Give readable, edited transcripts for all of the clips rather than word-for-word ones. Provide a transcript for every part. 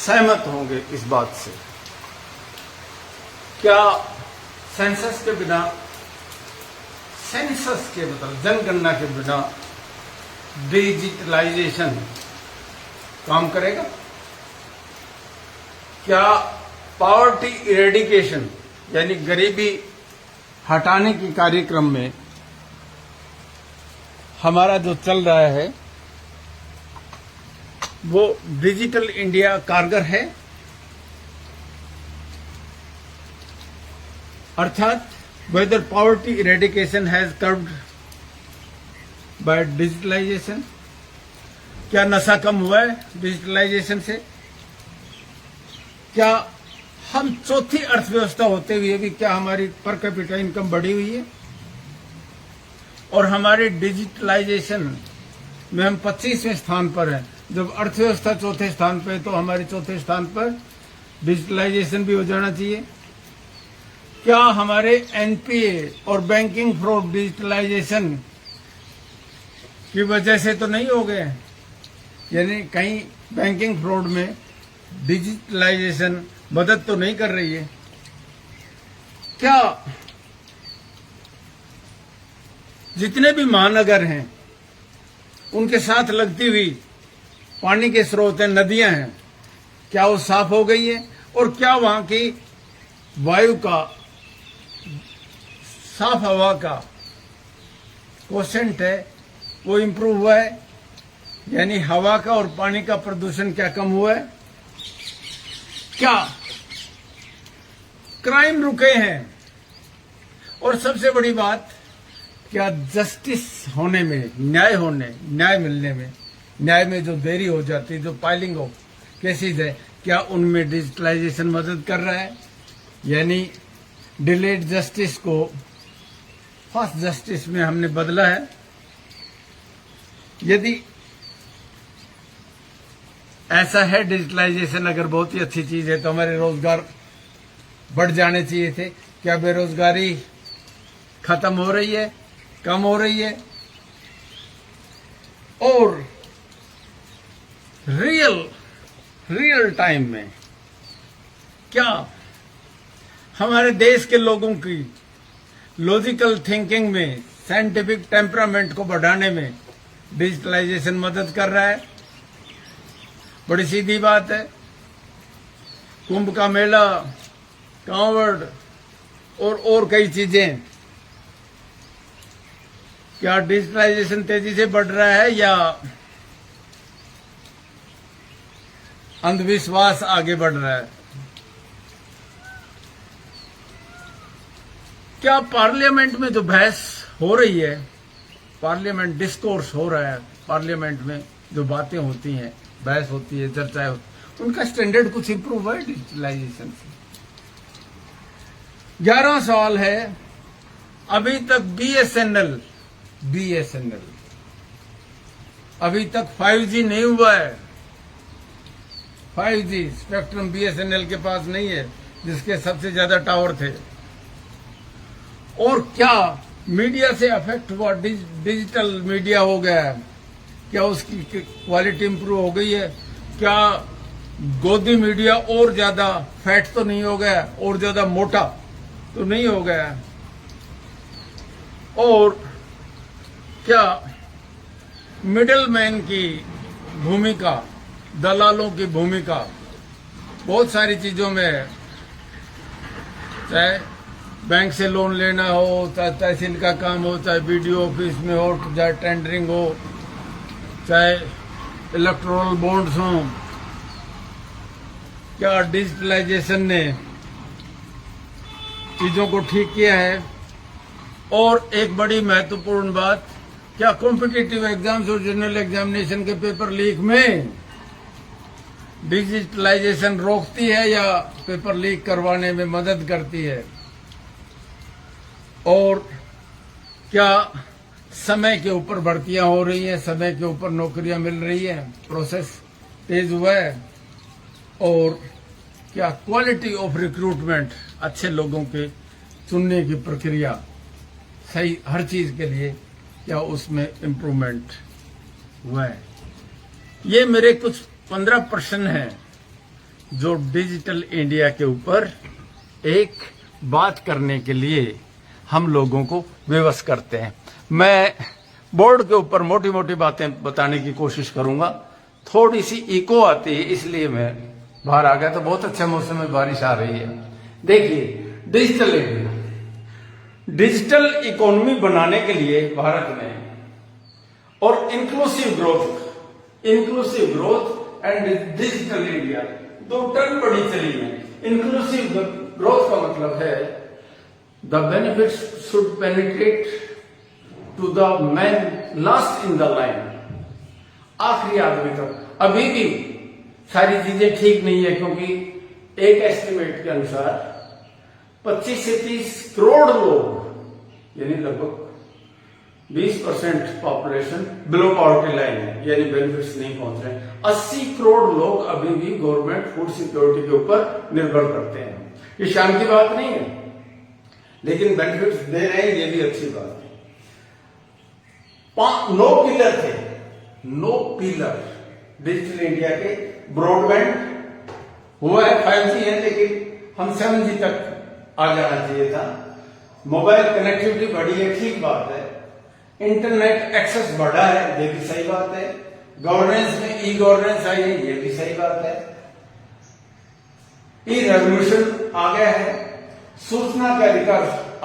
सहमत होंगे इस बात से। क्या सेंसस के बिना, सेंसस के मतलब जनगणना के बिना डिजिटलाइजेशन काम करेगा? क्या पॉवर्टी इरेडिकेशन यानी गरीबी हटाने के कार्यक्रम में हमारा जो चल रहा है वो डिजिटल इंडिया कारगर है? अर्थात whether poverty eradication has curbed by digitalization? क्या नशा कम हुआ है डिजिटलाइजेशन से? क्या हम चौथी अर्थव्यवस्था होते हुए भी क्या हमारी पर कैपिटा इनकम बढ़ी हुई है? और हमारी डिजिटलाइजेशन में हम 25वें स्थान पर हैं। जब अर्थव्यवस्था चौथे स्थान पर है तो हमारे चौथे स्थान पर डिजिटलाइजेशन भी हो जाना चाहिए। क्या हमारे एनपीए और बैंकिंग फ्रॉड डिजिटलाइजेशन की वजह से तो नहीं हो गए? यानी कहीं बैंकिंग फ्रॉड में डिजिटलाइजेशन मदद तो नहीं कर रही है? क्या जितने भी महानगर हैं उनके साथ लगती हुई पानी के स्रोत हैं, नदियां हैं, क्या वो साफ हो गई है? और क्या वहां की वायु का, साफ हवा का कोशेंट है वो इम्प्रूव हुआ है? यानी हवा का और पानी का प्रदूषण क्या कम हुआ है? क्या क्राइम रुके हैं? और सबसे बड़ी बात, क्या जस्टिस होने में, न्याय मिलने में, न्याय में जो देरी हो जाती है, जो पाइलिंग ऑफ केसेस है, क्या उनमें डिजिटलाइजेशन मदद कर रहा है? यानी डिलेड जस्टिस को फास्ट जस्टिस में हमने बदला है। यदि ऐसा है डिजिटलाइजेशन अगर बहुत ही अच्छी चीज है तो हमारे रोजगार बढ़ जाने चाहिए थे। क्या बेरोजगारी खत्म हो रही है, कम हो रही है? और रियल टाइम में क्या हमारे देश के लोगों की लॉजिकल थिंकिंग में, साइंटिफिक टेम्परामेंट को बढ़ाने में डिजिटलाइजेशन मदद कर रहा है? बड़ी सीधी बात है, कुंभ का मेला, कांवड़ और कई चीजें, क्या डिजिटलाइजेशन तेजी से बढ़ रहा है या अंधविश्वास आगे बढ़ रहा है? क्या पार्लियामेंट में जो बहस हो रही है, पार्लियामेंट डिस्कोर्स हो रहा है, पार्लियामेंट में जो बातें होती हैं, बहस होती है, चर्चाएं होती है, उनका स्टैंडर्ड कुछ इंप्रूव हुआ है डिजिटलाइजेशन से? 11 साल है अभी तक बीएसएनएल अभी तक 5G नहीं हुआ है। 5G स्पेक्ट्रम बीएसएनएल के पास नहीं है, जिसके सबसे ज्यादा टावर थे। और क्या मीडिया से अफेक्ट हुआ, डिजिटल मीडिया हो गया है, क्या उसकी क्वालिटी इंप्रूव हो गई है? क्या गोदी मीडिया और ज्यादा फैट तो नहीं हो गया, और ज्यादा मोटा तो नहीं हो गया? और क्या मिडलमैन की भूमिका, दलालों की भूमिका बहुत सारी चीजों में है, चाहे बैंक से लोन लेना हो, चाहे तहसील का काम हो, चाहे बीडीओ ऑफिस में हो, चाहे टेंडरिंग हो, चाहे इलेक्टोरल बॉन्ड्स हो, क्या डिजिटलाइजेशन ने चीजों को ठीक किया है? और एक बड़ी महत्वपूर्ण बात, क्या कॉम्पिटिटिव एग्जाम्स और जनरल एग्जामिनेशन के पेपर लीक में डिजिटलाइजेशन रोकती है या पेपर लीक करवाने में मदद करती है? और क्या समय के ऊपर भर्तियां हो रही हैं, समय के ऊपर नौकरियां मिल रही हैं, प्रोसेस तेज हुआ है? और क्या क्वालिटी ऑफ रिक्रूटमेंट, अच्छे लोगों के चुनने की प्रक्रिया सही हर चीज के लिए, क्या उसमें इम्प्रूवमेंट हुआ है? ये मेरे कुछ 15 प्रश्न हैं जो डिजिटल इंडिया के ऊपर एक बात करने के लिए हम लोगों को विवश करते हैं। मैं बोर्ड के ऊपर मोटी मोटी बातें बताने की कोशिश करूंगा। थोड़ी सी इको आती है इसलिए मैं बाहर आ गया। तो बहुत अच्छा मौसम में बारिश आ रही है। देखिए, डिजिटल इंडिया, डिजिटल इकोनॉमी बनाने के लिए भारत में और inclusive growth and digital India दो टर्म बड़ी चली है। इंक्लूसिव ग्रोथ का मतलब है the benefits should penetrate to the man last in the line, आखिरी आदमी तक। अभी भी सारी चीजें ठीक नहीं है, क्योंकि एक एस्टिमेट के अनुसार 25 से 30 करोड़ लोग, यानी लगभग 20% पॉपुलेशन बिलो पॉवर्टी लाइन है, यानी बेनिफिट्स नहीं पहुंच रहे। 80 करोड़ लोग अभी भी गवर्नमेंट फूड सिक्योरिटी के ऊपर निर्भर करते हैं। ये शान की बात नहीं है, लेकिन बेनिफिट्स दे रहे हैं, ये भी अच्छी बात है। 9 पिलर थे, 9 पिलर डिजिटल इंडिया के। ब्रॉडबैंड हुआ है, 5G है, लेकिन हम 7G तक आ जाना चाहिए था। मोबाइल कनेक्टिविटी बढ़ी है, ठीक बात है। इंटरनेट एक्सेस बढ़ा है, ये भी सही बात है। गवर्नेंस में ई गवर्नेंस आई है, ये भी सही बात है। ई रेवोल्यूशन आ गया है। सूचना का अधिकार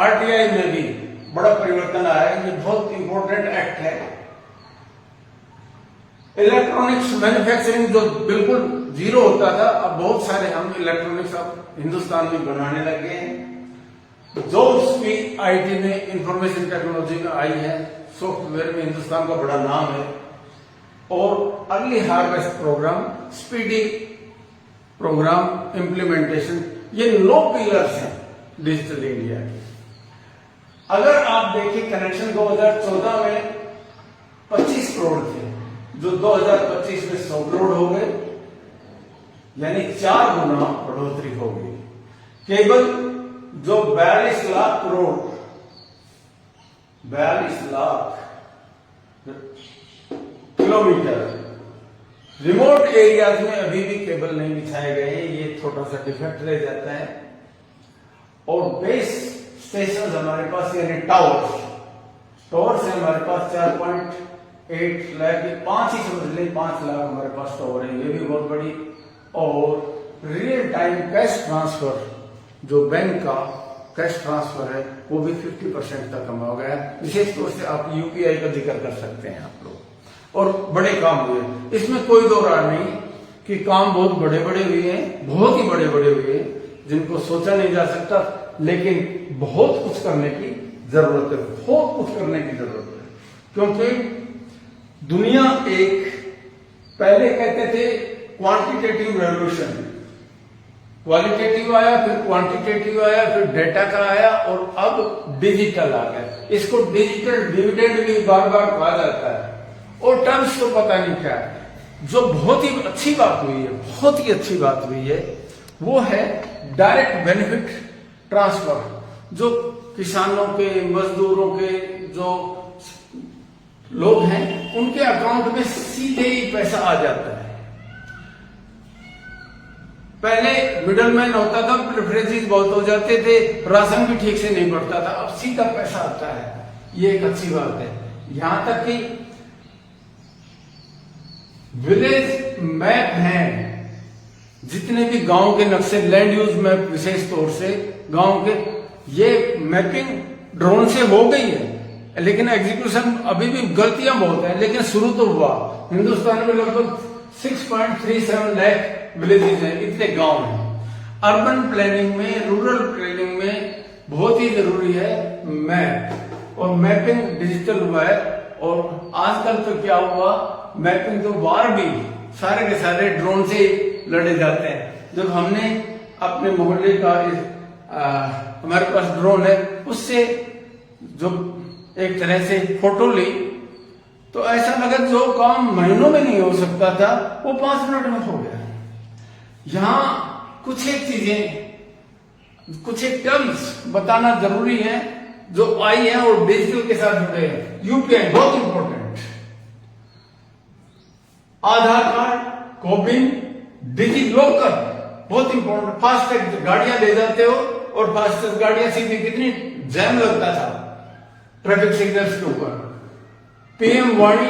RTI में भी बड़ा परिवर्तन आया है, ये बहुत इंपॉर्टेंट एक्ट है। इलेक्ट्रॉनिक्स मैन्युफैक्चरिंग जो बिल्कुल जीरो होता था, अब बहुत सारे हम इलेक्ट्रॉनिक्स अब हिंदुस्तान में बनाने लगे हैं। जॉब्स भी IT में, इंफॉर्मेशन टेक्नोलॉजी में आई है। सॉफ्टवेयर में हिंदुस्तान का बड़ा नाम है। और early harvest program, speedy program implementation, ये 9 पिलर्स हैं डिजिटल इंडिया के। अगर आप देखिए, कनेक्शन 2014 में 25 करोड़ थे, जो 2025 में 100 करोड़ हो गए, यानी 4 गुना बढ़ोतरी हो गई। केबल जो 42 lakh crore, 42 lakh kilometre remote areas में अभी भी केबल नहीं बिछाए गए हैं, ये छोटा सा डिफेक्ट रह जाता है। और बेस स्टेशन हमारे पास, यानी टावर से हमारे पास 4.8 लाख, 5 ही समझ लें, 5 लाख हमारे पास टावर है, ये भी बहुत बड़ी। और रियल टाइम कैश ट्रांसफर, जो बैंक का कैश ट्रांसफर है, वो भी 50% तक कम हो गया है। विशेष तौर से आप UPI का जिक्र कर सकते हैं आप लोग। और बड़े काम हुए, इसमें कोई दो राय नहीं कि काम बहुत बड़े बड़े हुए हैं, बहुत ही बड़े बड़े हुए हैं, जिनको सोचा नहीं जा सकता। लेकिन बहुत कुछ करने की जरूरत है, बहुत कुछ करने की जरूरत है। क्योंकि दुनिया एक, पहले कहते थे क्वांटिटेटिव रेवोल्यूशन, क्वालिटेटिव आया, फिर क्वांटिटेटिव आया, फिर डेटा का आया, और अब डिजिटल आ गया। इसको डिजिटल डिविडेंड भी बार बार कहा जाता है, और टर्म्स तो पता नहीं क्या है। जो बहुत ही अच्छी बात हुई है, बहुत ही अच्छी बात हुई है, वो है डायरेक्ट बेनिफिट ट्रांसफर। जो किसानों के, मजदूरों के जो लोग हैं, उनके अकाउंट में सीधे ही पैसा आ जाता है। पहले मिडलमैन होता था, प्रेफरेंसेस बहुत हो जाते थे, राशन भी ठीक से नहीं बढ़ता था, अब सीधा पैसा आता है, ये एक अच्छी बात है। यहां तक कि विलेज मैप हैं, जितने भी गांव के नक्शे, लैंड यूज मैप विशेष तौर से गांव के, ये मैपिंग ड्रोन से हो गई है, लेकिन एग्जीक्यूशन अभी भी गलतियां बहुत है, लेकिन शुरू तो हुआ। हिंदुस्तान में लगभग 6.37 लाख विलेजेस हैं, इतने गांव हैं। अर्बन प्लानिंग में, रूरल प्लानिंग में बहुत ही जरूरी है मैप, और मैपिंग डिजिटल हुआ है। और आजकल तो क्या हुआ, मैपिंग तो बाहर भी सारे के सारे ड्रोन से लड़े जाते हैं। जब हमने अपने मोहल्ले का हमारे पास ड्रोन है, उससे जो एक तरह से फोटो ली, तो ऐसा लगा जो काम महीनों में नहीं हो सकता था, वो 5 मिनट में हो गया। यहां कुछ एक चीजें, कुछ एक टर्म्स बताना जरूरी है जो आई है और डिजिटल के साथ जुड़े हैं। UPI बहुत इंपॉर्टेंट, आधार कार्ड, कोविन, डिजी लॉकर, बहुत इंपॉर्टेंट, फास्टैग गाड़ियां ले जाते हो और फास्टैग गाड़ियां सीधी, कितनी जैम लगता था ट्रैफिक सिग्नल्स के ऊपर। पीएम वाणी,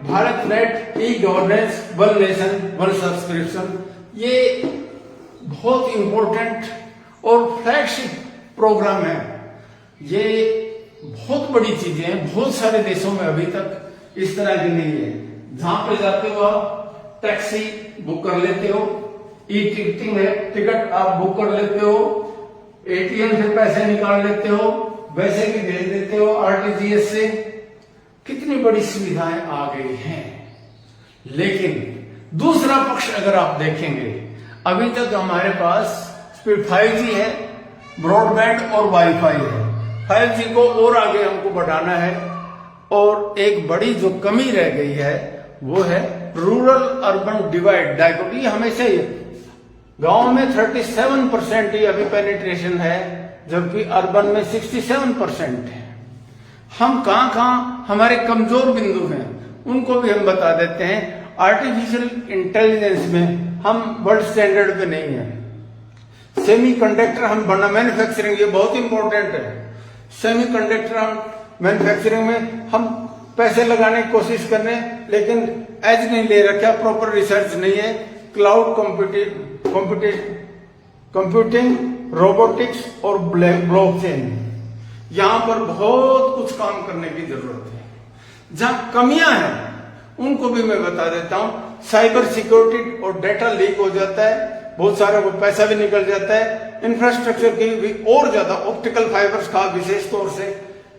Bharat Net, e governance, one nation one subscription, ये बहुत इंपॉर्टेंट और फ्लैगशिप प्रोग्राम है। ये बहुत बड़ी चीजें हैं, बहुत सारे देशों में अभी तक इस तरह की नहीं है। जहां पे जाते हो आप टैक्सी बुक कर लेते हो, ई टिकटिंग है, टिकट आप बुक कर लेते हो, एटीएम से पैसे निकाल लेते हो, वैसे भी भेज देते हो आरटीजीएस से। कितनी बड़ी सुविधाएं आ गई हैं। लेकिन दूसरा पक्ष अगर आप देखेंगे, अभी तक हमारे पास स्पीड 5G है, ब्रॉडबैंड और वाईफाई है। 5G को और आगे हमको बढ़ाना है। और एक बड़ी जो कमी रह गई है वो है रूरल अर्बन डिवाइड, डायकोटोमी। हमेशा ही गांव में 37% ही अभी पेनिट्रेशन है, जबकि अर्बन में 67% है। हम कहां हमारे कमजोर बिंदु हैं उनको भी हम बता देते हैं। आर्टिफिशियल इंटेलिजेंस में हम वर्ल्ड स्टैंडर्ड पे नहीं है। सेमीकंडक्टर हम बना, मैन्युफैक्चरिंग, ये बहुत इंपॉर्टेंट है। सेमीकंडक्टर मैन्युफैक्चरिंग में हम पैसे लगाने की कोशिश कर रहे हैं, लेकिन एज नहीं ले रखा, प्रॉपर रिसर्च नहीं है। क्लाउड कंप्यूटिंग, रोबोटिक्स और ब्लॉकचेन, यहां पर बहुत कुछ काम करने की जरूरत है। जहां कमियां हैं उनको भी मैं बता देता हूं। साइबर सिक्योरिटी और डाटा लीक हो जाता है, बहुत सारा वो पैसा भी निकल जाता है। इंफ्रास्ट्रक्चर की भी और ज्यादा ऑप्टिकल फाइबर्स का विशेष तौर से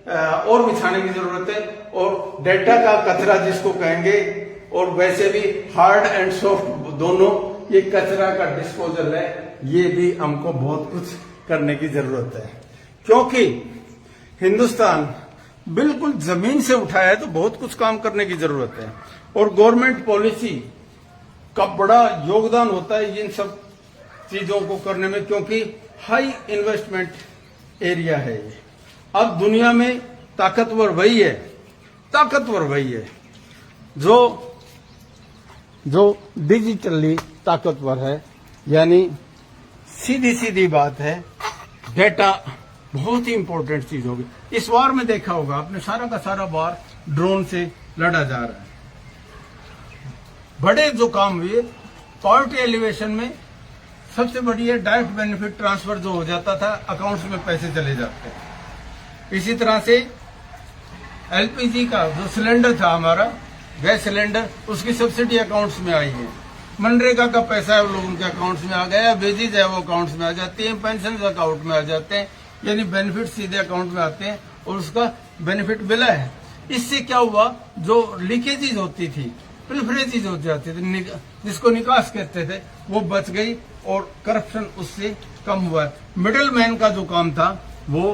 और बिछाने की जरूरत है। और डाटा का कचरा जिसको कहेंगे, और वैसे भी हार्ड एंड सॉफ्ट दोनों, ये कचरा का डिस्पोजल है, ये भी हमको बहुत कुछ करने की जरूरत है। क्योंकि हिंदुस्तान बिल्कुल जमीन से उठाया है, तो बहुत कुछ काम करने की जरूरत है। और गवर्नमेंट पॉलिसी का बड़ा योगदान होता है इन सब चीजों को करने में, क्योंकि हाई इन्वेस्टमेंट एरिया है ये। अब दुनिया में ताकतवर वही है जो डिजिटली ताकतवर है। यानी सीधी बात है, डेटा बहुत ही इंपॉर्टेंट चीज होगी। इस वार में देखा होगा आपने, सारा का सारा वार ड्रोन से लड़ा जा रहा है। बड़े जो काम हुए पॉवर्टी एलिवेशन में, सबसे बड़ी है डायरेक्ट बेनिफिट ट्रांसफर जो हो जाता था, अकाउंट्स में पैसे चले जाते हैं। इसी तरह से एलपीजी का जो सिलेंडर था हमारा, गैस सिलेंडर, उसकी सब्सिडी अकाउंट्स में आई है। मनरेगा का पैसा है वो लोगों के अकाउंट्स में आ गया, वेजेज है वो अकाउंट्स में आ जाती है, पेंशन अकाउंट में आ जाते हैं, यानी बेनिफिट सीधे अकाउंट में आते हैं और उसका बेनिफिट मिला है। इससे क्या हुआ, जो लीकेजेज होती थी, प्रिफरेंसेज हो जाती थी, जिसको निकास कहते थे, वो बच गई और करप्शन उससे कम हुआ। मिडिल मैन का जो काम था वो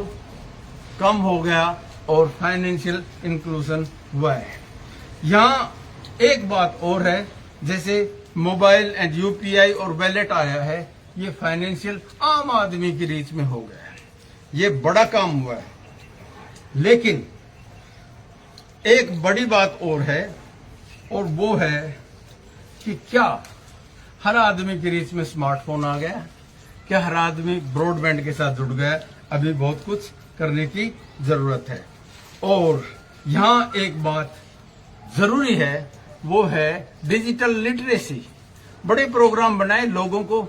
कम हो गया और फाइनेंशियल इंक्लूजन हुआ है। यहाँ एक बात और है, जैसे मोबाइल एंड यूपीआई और वैलेट आया है, ये फाइनेंशियल आम आदमी की रीच में हो गया है, ये बड़ा काम हुआ है। लेकिन एक बड़ी बात और है, और वो है कि क्या हर आदमी की रीच में स्मार्टफोन आ गया, क्या हर आदमी ब्रॉडबैंड के साथ जुड़ गया? अभी बहुत कुछ करने की जरूरत है। और यहाँ एक बात जरूरी है, वो है डिजिटल लिटरेसी। बड़े प्रोग्राम बनाए, लोगों को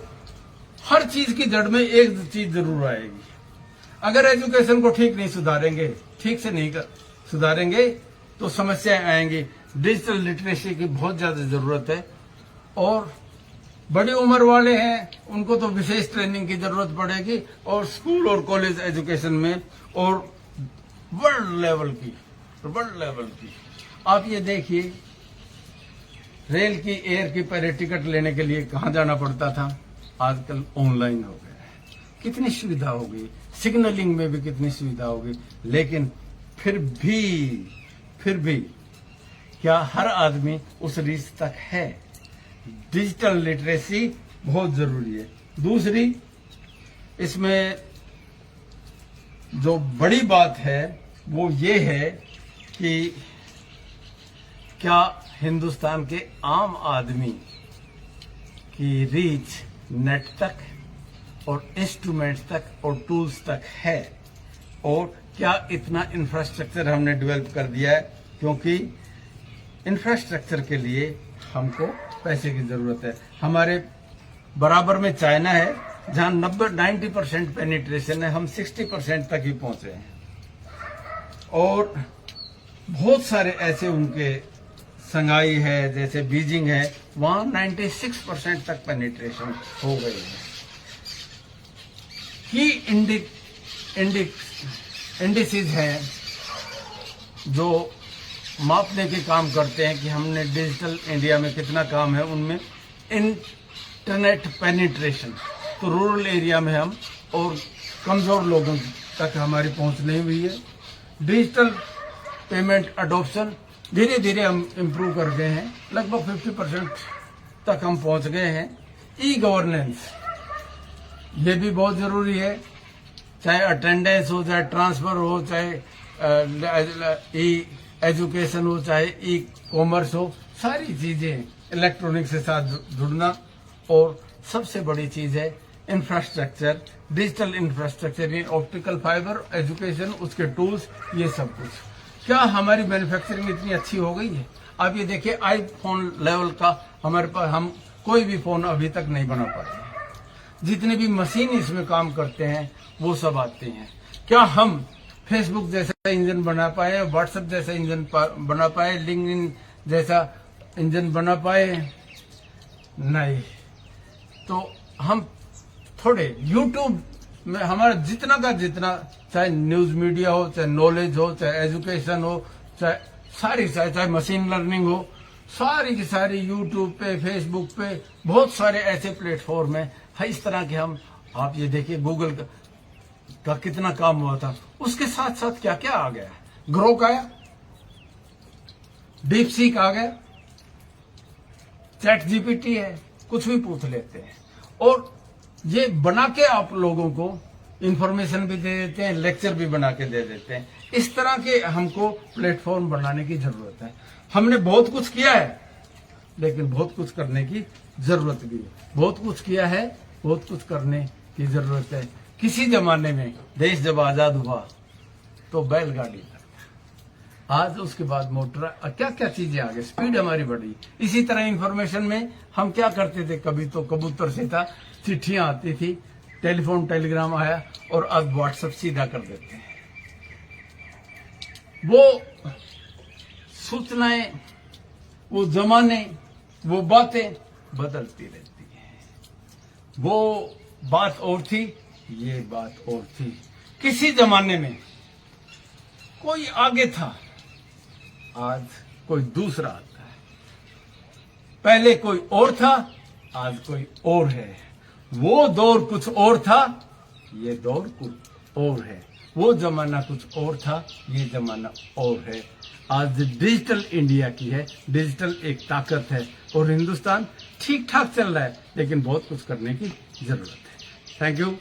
हर चीज की जड़ में एक चीज जरूर आएगी। अगर एजुकेशन को ठीक नहीं सुधारेंगे, ठीक से नहीं सुधारेंगे, तो समस्याएं आएंगी। डिजिटल लिटरेसी की बहुत ज्यादा जरूरत है। और बड़ी उम्र वाले हैं, उनको तो विशेष ट्रेनिंग की जरूरत पड़ेगी, और स्कूल और कॉलेज एजुकेशन में, और वर्ल्ड लेवल की। आप ये देखिए, रेल की, एयर की पहले टिकट लेने के लिए कहाँ जाना पड़ता था, आजकल ऑनलाइन हो गया है। कितनी सुविधा हो गई, सिग्नलिंग में भी कितनी सुविधा हो गई। लेकिन फिर भी क्या हर आदमी उस रीच तक है? डिजिटल लिटरेसी बहुत जरूरी है। दूसरी, इसमें जो बड़ी बात है वो ये है कि क्या हिंदुस्तान के आम आदमी की रीच नेट तक और इंस्ट्रूमेंट्स तक और टूल्स तक है। और क्या इतना इंफ्रास्ट्रक्चर हमने डेवलप कर दिया है, क्योंकि इंफ्रास्ट्रक्चर के लिए हमको पैसे की जरूरत है। हमारे बराबर में चाइना है जहां 90% पेनिट्रेशन है, हम 60% तक ही पहुंचे हैं। और बहुत सारे ऐसे उनके संघाई है, जैसे बीजिंग है, वहां 96% तक पेनिट्रेशन हो गई है। की इंडिसेस हैं जो मापने के काम करते हैं कि हमने डिजिटल इंडिया में कितना काम है। उनमें इंटरनेट पेनिट्रेशन, तो रूरल एरिया में हम और कमजोर लोगों तक हमारी पहुंच नहीं हुई है। डिजिटल पेमेंट अडॉप्शन धीरे धीरे हम इम्प्रूव कर गए हैं, लगभग 50% तक हम पहुंच गए हैं। ई गवर्नेंस ये भी बहुत जरूरी है, चाहे अटेंडेंस हो, चाहे ट्रांसफर हो, चाहे ई एजुकेशन हो, चाहे ई कॉमर्स हो, सारी चीजें इलेक्ट्रॉनिक से साथ जुड़ना। और सबसे बड़ी चीज है infrastructure, digital infrastructure, in optical fibre, education, उसके टूल्स, ये सब कुछ। क्या हमारी मैन्युफैक्चरिंग इतनी अच्छी हो गई है? आप ये देखिए, आईफोन लेवल का हमारे पास, हम कोई भी फोन अभी तक नहीं बना पाए। जितने भी मशीन इसमें काम करते हैं वो सब आते हैं। क्या हम फेसबुक जैसा इंजन बना पाए, व्हाट्सएप जैसा इंजन बना पाए, लिंक्डइन जैसा इंजन बना पाए? नहीं। तो हम थोड़े यूट्यूब में हमारा जितना का जितना, चाहे न्यूज मीडिया हो, चाहे नॉलेज हो, चाहे एजुकेशन हो, चाहे मशीन लर्निंग हो, सारी की सारी यूट्यूब पे, फेसबुक पे बहुत सारे ऐसे प्लेटफॉर्म है इस तरह के। हम आप ये देखिए, गूगल का कितना काम हुआ था, उसके साथ साथ क्या क्या आ गया। ग्रोक आया, डीप सीक आ गया, चैट जीपीटी है, कुछ भी पूछ लेते हैं और ये बना के आप लोगों को इंफॉर्मेशन भी दे देते हैं, लेक्चर भी बना के दे देते हैं। इस तरह के हमको प्लेटफॉर्म बनाने की जरूरत है। हमने बहुत कुछ किया है, लेकिन बहुत कुछ करने की जरूरत भी है। बहुत कुछ किया है, बहुत कुछ करने की जरूरत है। किसी जमाने में देश जब आजाद हुआ तो बैलगाड़ी था, आज उसके बाद मोटर, क्या क्या चीजें आ गई, स्पीड हमारी बढ़ी। इसी तरह इंफॉर्मेशन में हम क्या करते थे, कभी तो कबूतर से था, चिट्ठियां आती थी, टेलीफोन टेलीग्राम आया, और अब व्हाट्सएप सीधा कर देते हैं। वो सूचनाएं, वो जमाने, वो बातें बदलती रहती हैं। वो बात और थी, ये बात और थी। किसी जमाने में कोई आगे था, आज कोई दूसरा आता है। पहले कोई और था, आज कोई और है। वो दौर कुछ और था, ये दौर कुछ और है। वो जमाना कुछ और था, ये जमाना और है। आज डिजिटल इंडिया की है, डिजिटल एक ताकत है और हिंदुस्तान ठीक ठाक चल रहा है, लेकिन बहुत कुछ करने की जरूरत है। Thank you.